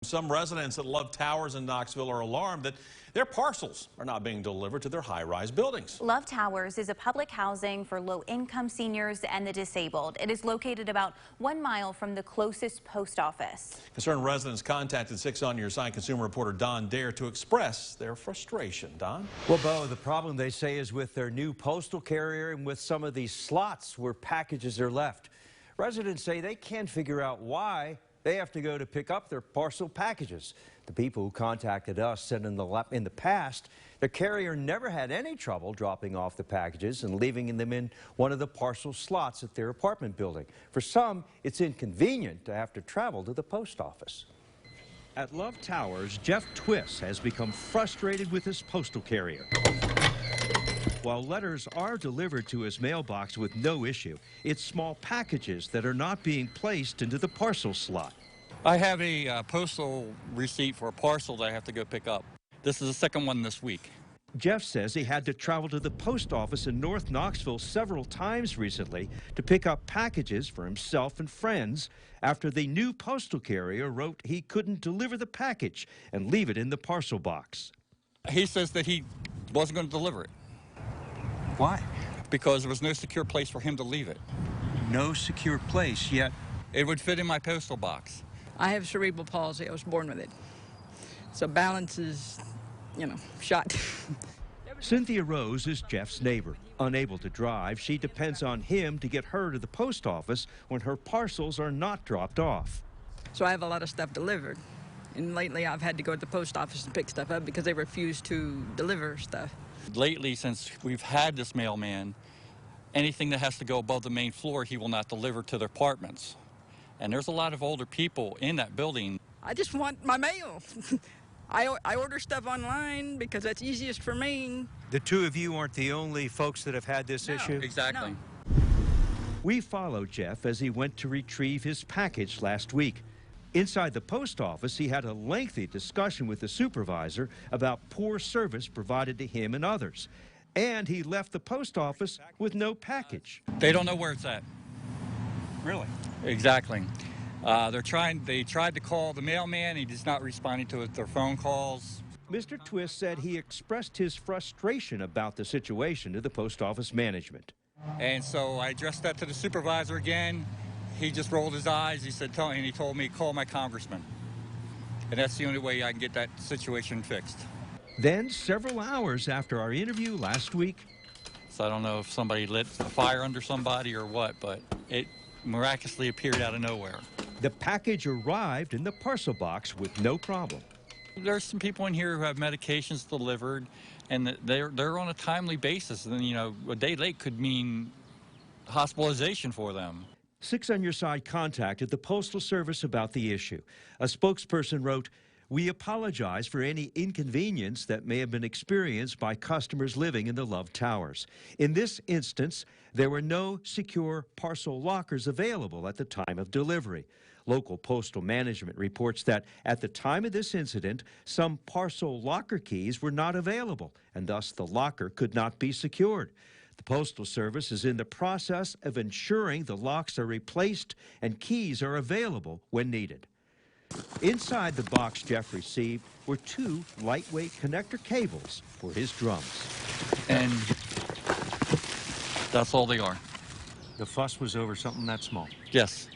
Some residents at Love Towers in Knoxville are alarmed that their parcels are not being delivered to their high-rise buildings. Love Towers is a public housing for low-income seniors and the disabled. It is located about 1 mile from the closest post office. Concerned residents contacted 6 on Your Side consumer reporter Don Dare to express their frustration. Don? Well, Bo, the problem they say is with their new postal carrier and with some of these slots where packages are left. Residents say they can't figure out why they have to go to pick up their parcel packages. The people who contacted us said in the past, the carrier never had any trouble dropping off the packages and leaving them in one of the parcel slots at their apartment building. For some, it's inconvenient to have to travel to the post office. At Love Towers, Jeff Twiss has become frustrated with his postal carrier. While letters are delivered to his mailbox with no issue, it's small packages that are not being placed into the parcel slot. I have a postal receipt for a parcel that I have to go pick up. This is the second one this week. Jeff says he had to travel to the post office in North Knoxville several times recently to pick up packages for himself and friends after the new postal carrier wrote he couldn't deliver the package and leave it in the parcel box. He says that he wasn't going to deliver it. Why? Because there was no secure place for him to leave it. No secure place, yet it would fit in my postal box. I have cerebral palsy. I was born with it. So balance is, shot. Cynthia Rose is Jeff's neighbor. Unable to drive, she depends on him to get her to the post office when her parcels are not dropped off. So I have a lot of stuff delivered. And lately I've had to go to the post office and pick stuff up because they refuse to deliver stuff. Lately, since we've had this mailman, anything that has to go above the main floor, he will not deliver to their apartments. And there's a lot of older people in that building. I just want my mail. I order stuff online because that's easiest for me. The two of you aren't the only folks that have had this issue? Exactly. No. We followed Jeff as he went to retrieve his package last week. Inside the post office, he had a lengthy discussion with the supervisor about poor service provided to him and others. And he left the post office with no package. They don't know where it's at. Really? Exactly. They tried to call the mailman. He's not responding to their phone calls. Mr. Twiss said he expressed his frustration about the situation to the post office management. And so I addressed that to the supervisor again. He just rolled his eyes. He said, and he told me, call my congressman. And that's the only way I can get that situation fixed. Then, several hours after our interview last week. So I don't know if somebody lit a fire under somebody or what, but it miraculously appeared out of nowhere. The package arrived in the parcel box with no problem. There's some people in here who have medications delivered, and they're on a timely basis. And a day late could mean hospitalization for them. 6 on Your Side contacted the Postal Service about the issue. A spokesperson wrote, "We apologize for any inconvenience that may have been experienced by customers living in the Love Towers. In this instance, there were no secure parcel lockers available at the time of delivery. Local postal management reports that at the time of this incident, some parcel locker keys were not available, and thus the locker could not be secured. The Postal Service is in the process of ensuring the locks are replaced and keys are available when needed." Inside the box Jeff received were 2 lightweight connector cables for his drums. And that's all they are. The fuss was over something that small. Yes.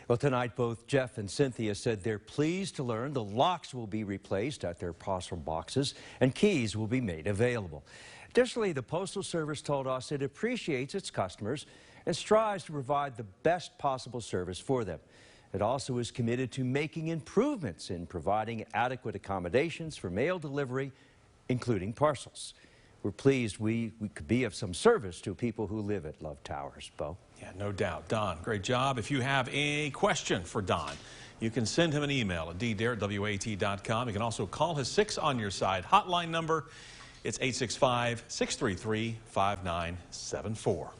Well, tonight, both Jeff and Cynthia said they're pleased to learn the locks will be replaced at their parcel boxes and keys will be made available. Additionally, the Postal Service told us it appreciates its customers and strives to provide the best possible service for them. It also is committed to making improvements in providing adequate accommodations for mail delivery, including parcels. We're pleased we could be of some service to people who live at Love Towers. Bo? Yeah, no doubt. Don, great job. If you have a question for Don, you can send him an email at ddare@wat.com. You can also call his 6 on Your Side hotline number. It's 865-633-5974.